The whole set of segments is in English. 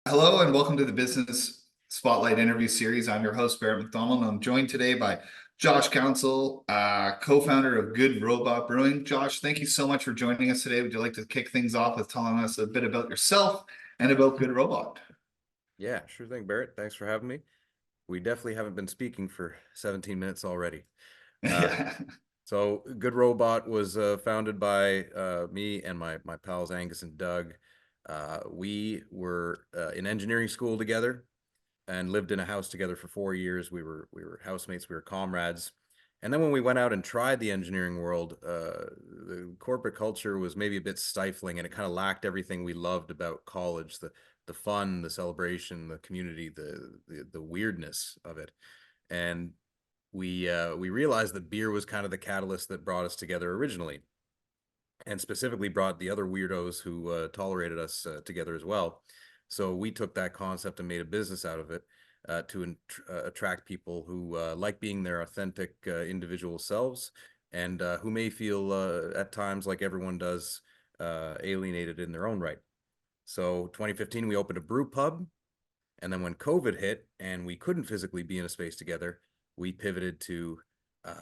Hello and welcome to the Business Spotlight interview series. I'm your host, Barrett McDonald, and I'm joined today by Josh Counsil, co-founder of Good Robot Brewing. Josh, thank you so much for joining us today. Would you like to kick things off with telling us a bit about yourself and about Good Robot? Yeah, sure thing, Barrett. Thanks for having me. We definitely haven't been speaking for 17 minutes already. Uh, Yeah. so Good Robot was founded by me and my pals Angus and Doug. We were in engineering school together and lived in a house together for 4 years. We were housemates. We were comrades. And then when we went out and tried the engineering world, the corporate culture was maybe a bit stifling, and it kind of lacked everything we loved about college: the fun, the celebration, the community, the weirdness of it. And we realized that beer was kind of the catalyst that brought us together originally, and specifically brought the other weirdos who tolerated us together as well. So we took that concept and made a business out of it to attract people who like being their authentic individual selves, and who may feel at times, like everyone does, alienated in their own right. So 2015, we opened a brew pub. And then when COVID hit and we couldn't physically be in a space together, we pivoted to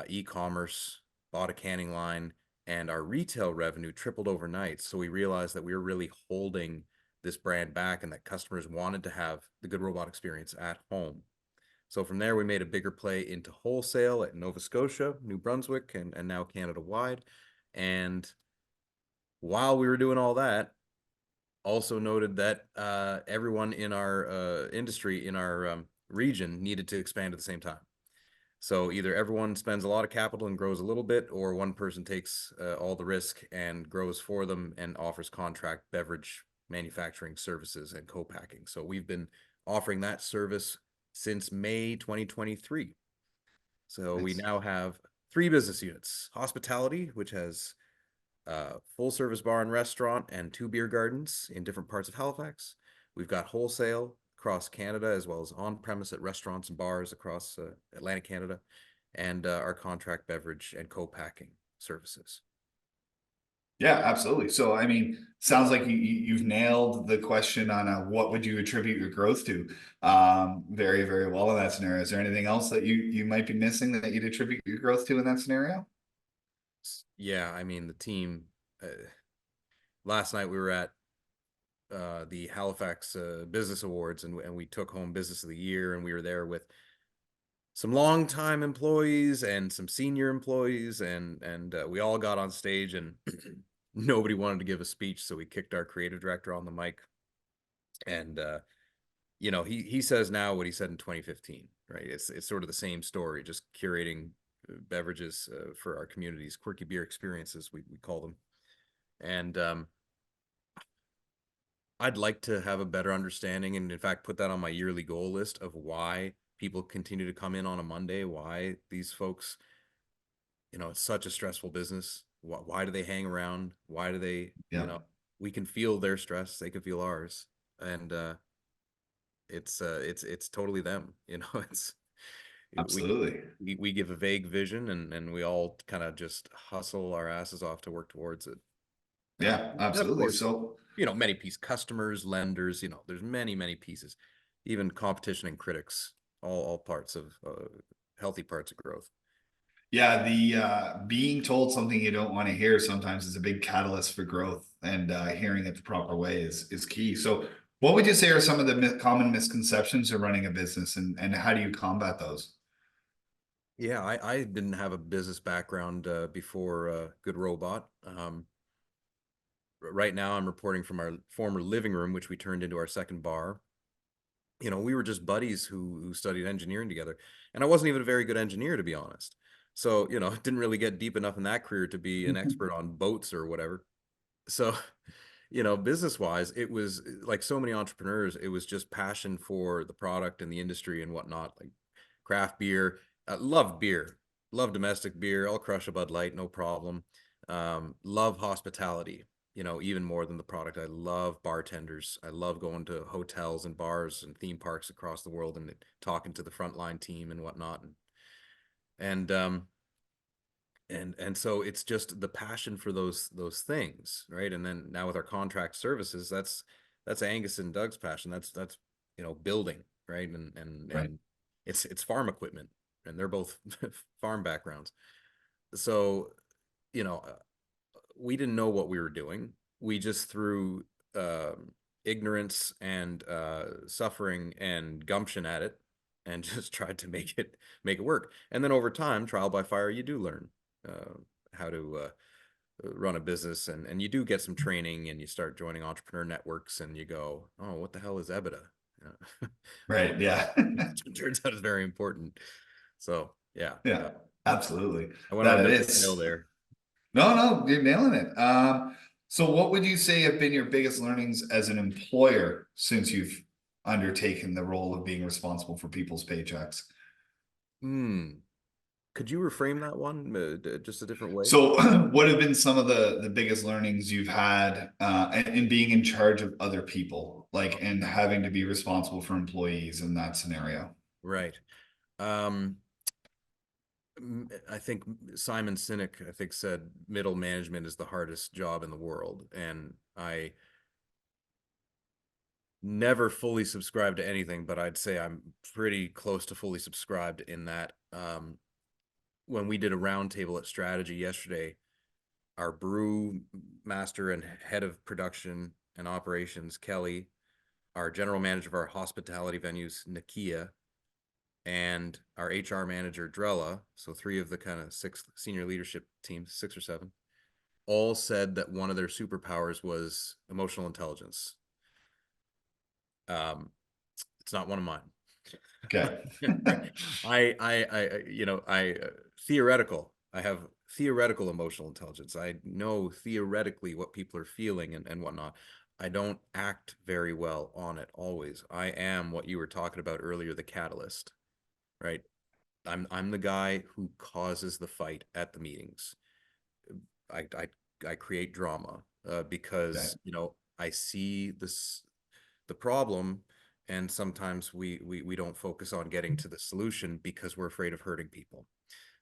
e-commerce, bought a canning line, and our retail revenue tripled overnight. So we realized that we were really holding this brand back and that customers wanted to have the Good Robot experience at home. So from there, we made a bigger play into wholesale at Nova Scotia, New Brunswick, and now Canada wide. And while we were doing all that, also noted that everyone in our industry, in our region, needed to expand at the same time. So either everyone spends a lot of capital and grows a little bit, or one person takes all the risk and grows for them and offers contract beverage manufacturing services and co-packing. So we've been offering that service since May 2023. So we Nice. now have three business units: hospitality, which has full service bar and restaurant and two beer gardens in different parts of Halifax. We've got wholesale across Canada, as well as on premise at restaurants and bars across Atlantic Canada, and our contract beverage and co-packing services. Yeah, absolutely. So, I mean, sounds like you've nailed the question on what would you attribute your growth to, very, very well in that scenario. Is there anything else that you might be missing that you'd attribute your growth to in that scenario? Yeah, I mean, the team. Last night we were at the Halifax Business Awards, and we took home Business of the Year, and we were there with some longtime employees and some senior employees, and we all got on stage, and nobody wanted to give a speech, so we kicked our creative director on the mic. And he says now what he said in 2015, right? It's sort of the same story, just curating beverages for our communities, quirky beer experiences, we call them. And I'd like to have a better understanding, and in fact put that on my yearly goal list of why people continue to come in on a Monday, why these folks, it's such a stressful business. Why do they hang around? Why do they, Yeah, we can feel their stress, they can feel ours. And it's totally them. It's we absolutely. we give a vague vision, and we all kind of just hustle our asses off to work towards it. Yeah, And of absolutely. course, So, many pieces: customers, lenders, there's many pieces, even competition and critics, all parts of healthy parts of growth. yeah, the being told something you don't want to hear sometimes is a big catalyst for growth, and hearing it the proper way is key. So, what would you say are some of the common misconceptions of running a business, and how do you combat those? Yeah, I didn't have a business background before Good Robot. Right now, I'm reporting from our former living room, which we turned into our second bar. We were just buddies who studied engineering together, and I wasn't even a very good engineer, to be honest. So, didn't really get deep enough in that career to be an expert on boats or whatever. So, business wise, it was like so many entrepreneurs, it was just passion for the product and the industry and whatnot, like craft beer. Love beer, love domestic beer. I'll crush a Bud Light, no problem. Love hospitality, even more than the product. I love bartenders. I love going to hotels and bars and theme parks across the world and talking to the frontline team and whatnot. And so it's just the passion for those things, right? And then now with our contract services, that's Angus and Doug's passion. That's building, right? Right. And it's farm equipment, and they're both farm backgrounds. So, you know, we didn't know what we were doing. We just threw ignorance and suffering and gumption at it, and just tried to make it work. And then over time, trial by fire, you do learn how to run a business, and you do get some training, and you start joining entrepreneur networks, and you go, oh, what the hell is EBITDA? Right. Yeah. It turns out it's very important. So yeah, Yeah, absolutely. I went on a That bit of a trail is. there. No, no, you're nailing it. So what would you say have been your biggest learnings as an employer since you've undertaken the role of being responsible for people's paychecks? Hmm. Could you reframe that one just a different way? So what have been some of the biggest learnings you've had in being in charge of other people, like and having to be responsible for employees in that scenario? Right. Um, I think Simon Sinek, I think, said middle management is the hardest job in the world. And I never fully subscribe to anything, but I'd say I'm pretty close to fully subscribed in that. When we did a roundtable at Strategy yesterday, our brew master and head of production and operations, Kelly, our general manager of our hospitality venues, Nakia, and our HR manager, Drella, so three of the kind of six senior leadership teams, six or seven, all said that one of their superpowers was emotional intelligence. Um, it's not one of mine. Okay. I theoretical. I have theoretical emotional intelligence. I know theoretically what people are feeling and whatnot. I don't act very well on it always. I am what you were talking about earlier, the catalyst, right? I'm the guy who causes the fight at the meetings. I I, I create drama Okay. because I see the problem, and sometimes we don't focus on getting to the solution because we're afraid of hurting people.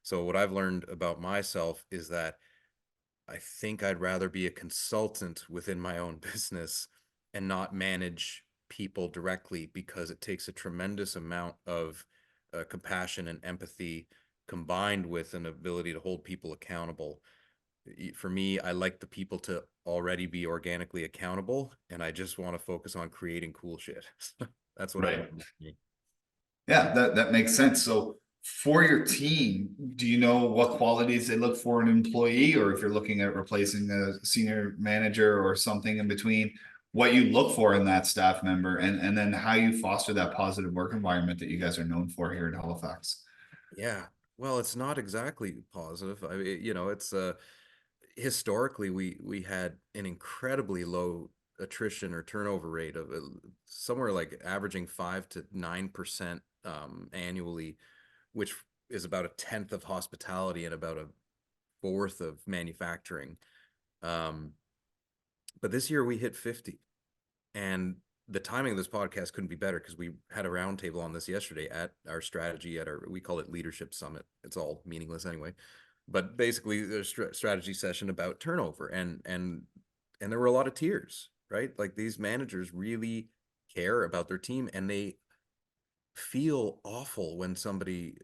So what I've learned about myself is that I think I'd rather be a consultant within my own business and not manage people directly, because it takes a tremendous amount of compassion and empathy combined with an ability to hold people accountable. For me, I like the people to already be organically accountable, and I just want to focus on creating cool shit. That's what I've Right. learned. Yeah, that makes sense. So for your team, do you know what qualities they look for in an employee, or if you're looking at replacing a senior manager or something in between, what you look for in that staff member, and then how you foster that positive work environment that you guys are known for here in Halifax? Yeah. Well, it's not exactly positive. It's historically we had an incredibly low attrition or turnover rate of somewhere like averaging 5 to 9% annually, which is about a tenth of hospitality and about a fourth of manufacturing. Um, but this year we hit 50, and the timing of this podcast couldn't be better because we had a roundtable on this yesterday at our strategy, we call it leadership summit. It's all meaningless anyway, but basically there's strategy session about turnover, and there were a lot of tears, right? Like, these managers really care about their team, and they feel awful when somebody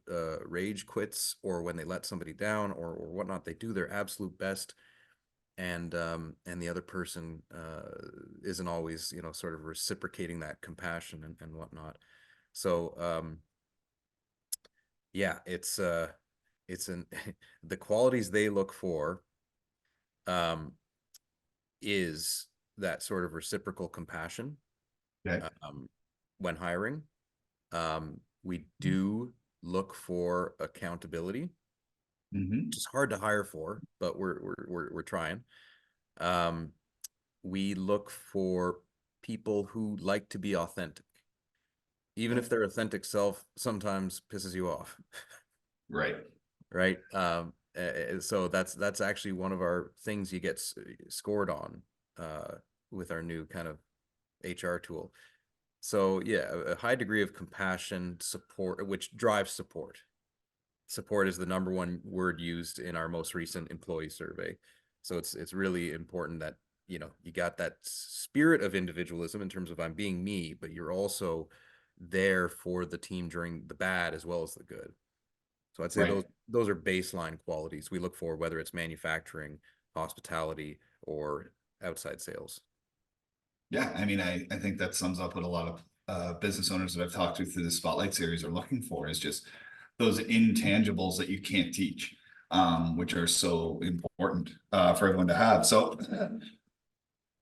rage quits, or when they let somebody down, or whatnot. They do their absolute best, and the other person isn't always sort of reciprocating that compassion and whatnot. So yeah, it's an the qualities they look for um is that sort of reciprocal compassion Okay. um when hiring. We do look for accountability, which Hmm. is hard to hire for, but we're trying. um we look for people who like to be authentic, even if their authentic self sometimes pisses you off, Right. right? So that's actually one of our things you get scored on with our new kind of HR tool. So yeah, a high degree of compassion, support, which drives support. Support is the number one word used in our most recent employee survey. So it's really important that you know, you got that spirit of individualism in terms of I'm being me, but you're also there for the team during the bad as well as the good. So I'd say Right. those are baseline qualities we look for, whether it's manufacturing, hospitality, or outside sales. Yeah, I mean, I think that sums up what a lot of business owners that I've talked to through the Spotlight series are looking for is just those intangibles that you can't teach, which are so important for everyone to have. So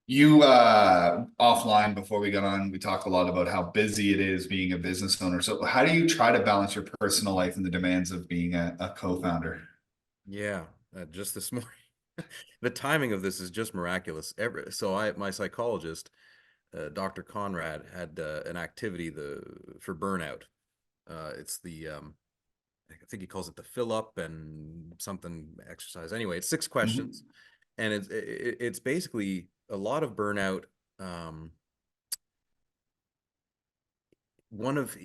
you offline before we got on, we talked a lot about how busy it is being a business owner. So how do you try to balance your personal life and the demands of being a co-founder? Yeah, just this morning. The timing of this is just miraculous. My psychologist, Dr. Conrad, had an activity for burnout. It's I think he calls it the fill up and something exercise. Anyway, it's 6 questions, Mhm. and it's basically a lot of burnout. Um, one of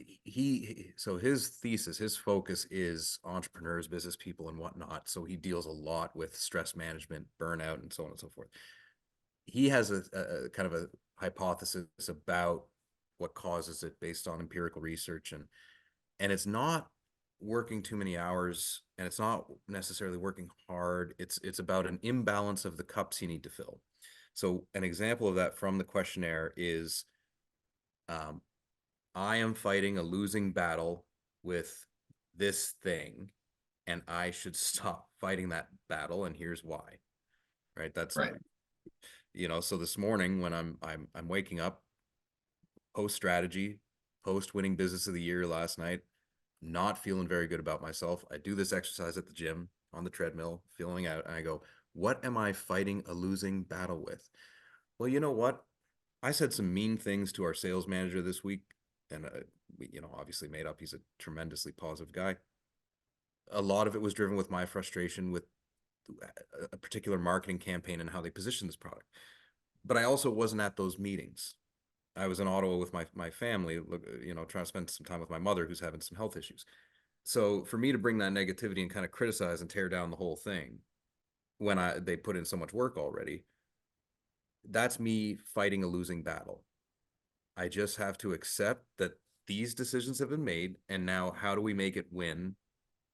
so his thesis, his focus is entrepreneurs, business people, and whatnot. So he deals a lot with stress management, burnout, and so on and so forth. He has a kind of a hypothesis about what causes it based on empirical research, and it's not working too many hours, and it's not necessarily working hard. It's about an imbalance of the cups you need to fill. So an example of that from the questionnaire is, um, I am fighting a losing battle with this thing, and I should stop fighting that battle, and here's why. Right? That's, Right. you know, so this morning when I'm waking up, post strategy, post winning business of the year last night, not feeling very good about myself. I do this exercise at the gym on the treadmill, feeling out, and I go, what am I fighting a losing battle with? Well, you know what? I said some mean things to our sales manager this week, and we, you know, obviously made up. He's a tremendously positive guy. A lot of it was driven with my frustration with a particular marketing campaign and how they position this product. But I also wasn't at those meetings. I was in Ottawa with my family, you know, trying to spend some time with my mother who's having some health issues. So for me to bring that negativity and kind of criticize and tear down the whole thing when they put in so much work already, that's me fighting a losing battle. I just have to accept that these decisions have been made, and now how do we make it win?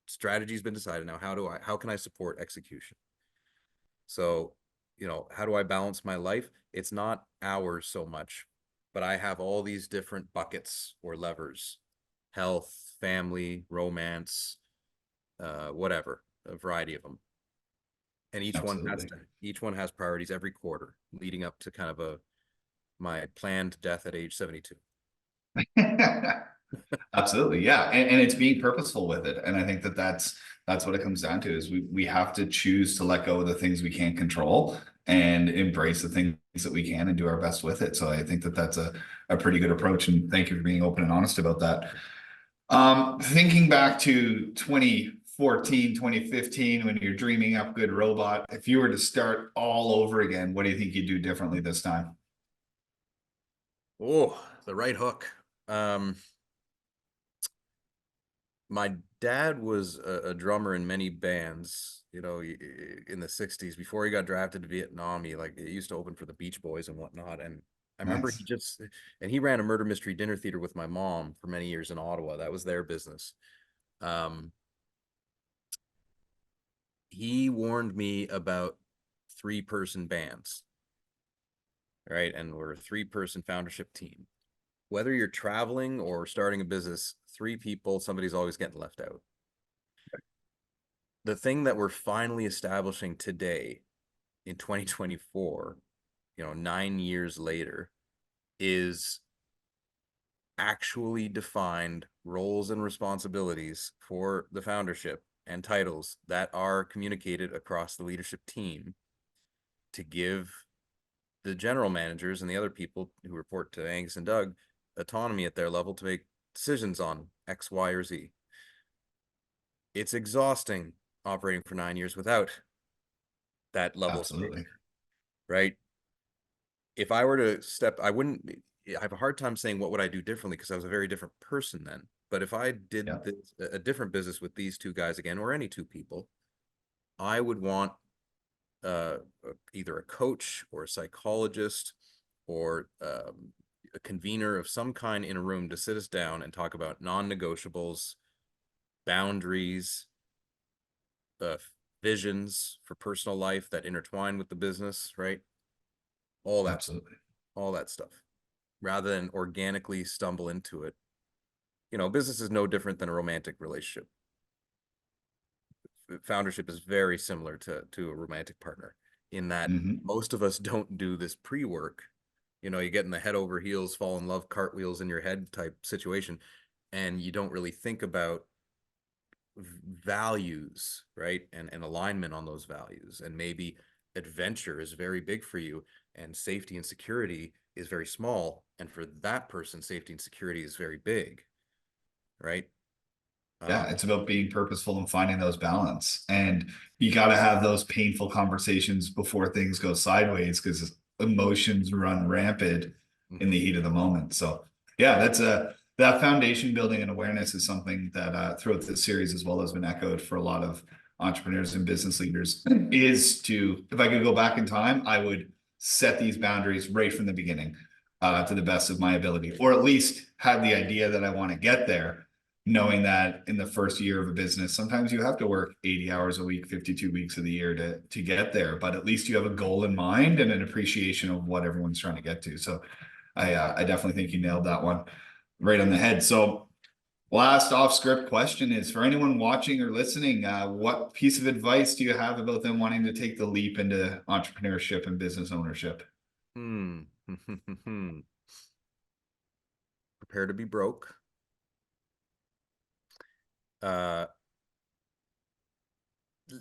Strategy's been decided. Now how can I support execution? So, you know, how do I balance my life? It's not hours so much, but I have all these different buckets or levers: health, family, romance, whatever, a variety of them. And Absolutely. each one has priorities every quarter leading up to kind of my planned death at age 72. Absolutely, yeah, and it's being purposeful with it, and I think that that's what it comes down to is we have to choose to let go of the things we can't control and embrace the things that we can and do our best with it. So I think that that's a pretty good approach, and thank you for being open and honest about that. Thinking back to 2014, 2015, when you're dreaming up Good Robot, if you were to start all over again, what do you think you'd do differently this time? Oh, the right hook. Um, my dad was a drummer in many bands, you know, in the 60s before he got drafted to Vietnam. He used to open for the Beach Boys and whatnot. And I remember Nice. he ran a murder mystery dinner theater with my mom for many years in Ottawa. That was their business. Um, he warned me about 3-person bands, right? And we're a 3-person foundership team. Whether you're traveling or starting a business, 3 people, somebody's always getting left out. The thing that we're finally establishing today in 2024, you know, 9 years later, is actually defined roles and responsibilities for the foundership and titles that are communicated across the leadership team to give the general managers and the other people who report to Angus and Doug autonomy at their level to make decisions on X, Y, or Z. It's exhausting operating for 9 years without that level, Absolutely. right? If I were to step, I wouldn't. I have a hard time saying what would I do differently because I was a very different person then. But if I did Yeah. a different business with these 2 guys again, or any 2 people, I would want either a coach or a psychologist or a convener of some kind in a room to sit us down and talk about non-negotiables, boundaries, uh, visions for personal life that intertwine with the business, right? All that, Absolutely. all that stuff, rather than organically stumble into it. You know, business is no different than a romantic relationship. Foundership is very similar to a romantic partner in that Hmm. most of us don't do this pre-work. You know, you get in the head over heels, fall in love, cartwheels in your head type situation, and you don't really think about values, right? And alignment on those values. And maybe adventure is very big for you, and safety and security is very small. And for that person, safety and security is very big, right? Yeah, it's about being purposeful and finding those balance. And you got to have those painful conversations before things go sideways because emotions run rampant in the Mhm. heat of the moment. So yeah, that's that foundation building and awareness is something that throughout the series as well has been echoed for a lot of entrepreneurs and business leaders is to, if I could go back in time, I would set these boundaries right from the beginning to the best of my ability, or at least have the idea that I want to get there, knowing that in the first year of a business, sometimes you have to work 80 hours a week, 52 weeks of the year to get there, but at least you have a goal in mind and an appreciation of what everyone's trying to get to. So I definitely think you nailed that one right on the head. So last off script question is for anyone watching or listening, what piece of advice do you have about them wanting to take the leap into entrepreneurship and business ownership? Hmm. Prepare to be broke. Uh,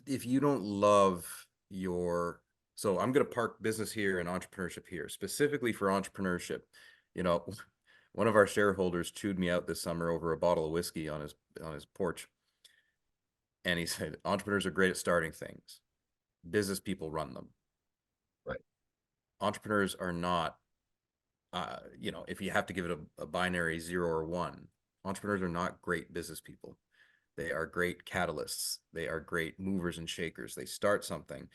if you don't love your, so I'm going to park business here and entrepreneurship here, specifically for entrepreneurship. You know, one of our shareholders chewed me out this summer over a bottle of whiskey on his porch, and he said, "Entrepreneurs are great at starting things. Business people run them. Right. Entrepreneurs are not. You know, if you have to give it a binary 0 or 1, entrepreneurs are not great business people. They are great catalysts. They are great movers and shakers. They start something,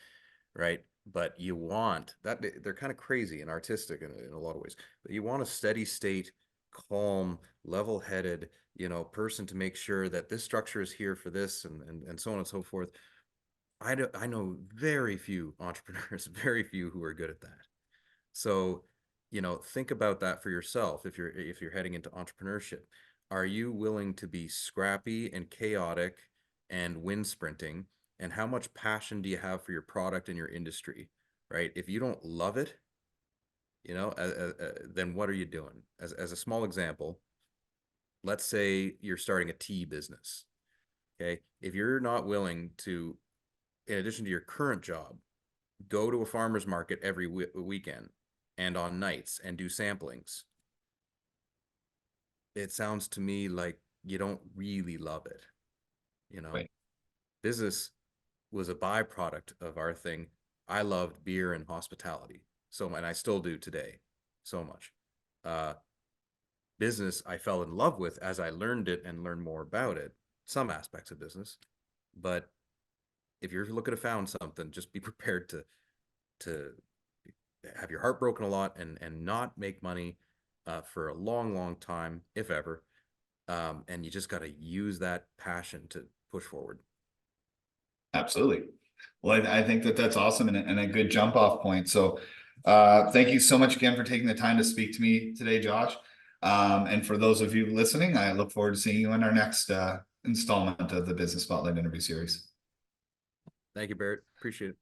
right? But you want that, they're kind of crazy and artistic in a lot of ways, but you want a steady state, calm, level-headed, you know, person to make sure that this structure is here for this and so on and so forth. I know very few entrepreneurs, very few who are good at that. So, you know, think about that for yourself. If you're heading into entrepreneurship, are you willing to be scrappy and chaotic and wind sprinting? And how much passion do you have for your product and your industry, right? If you don't love it, you know, then what are you doing? As a small example, let's say you're starting a tea business. Okay. If you're not willing to, in addition to your current job, go to a farmer's market every weekend and on nights and do samplings, it sounds to me like you don't really love it. You know, Right. business was a byproduct of our thing. I loved beer and hospitality so, and I still do today so much. Uh, Business I fell in love with as I learned it and learned more about it, some aspects of business. But if you're looking to found something, just be prepared to have your heart broken a lot and not make money for a long time, if ever. And you just got to use that passion to push forward. Absolutely. Well, I think that that's awesome and a good jump off point. So, thank you so much again for taking the time to speak to me today, Josh. And for those of you listening, I look forward to seeing you in our next installment of the Business Spotlight interview series. Thank you, Barrett. Appreciate it.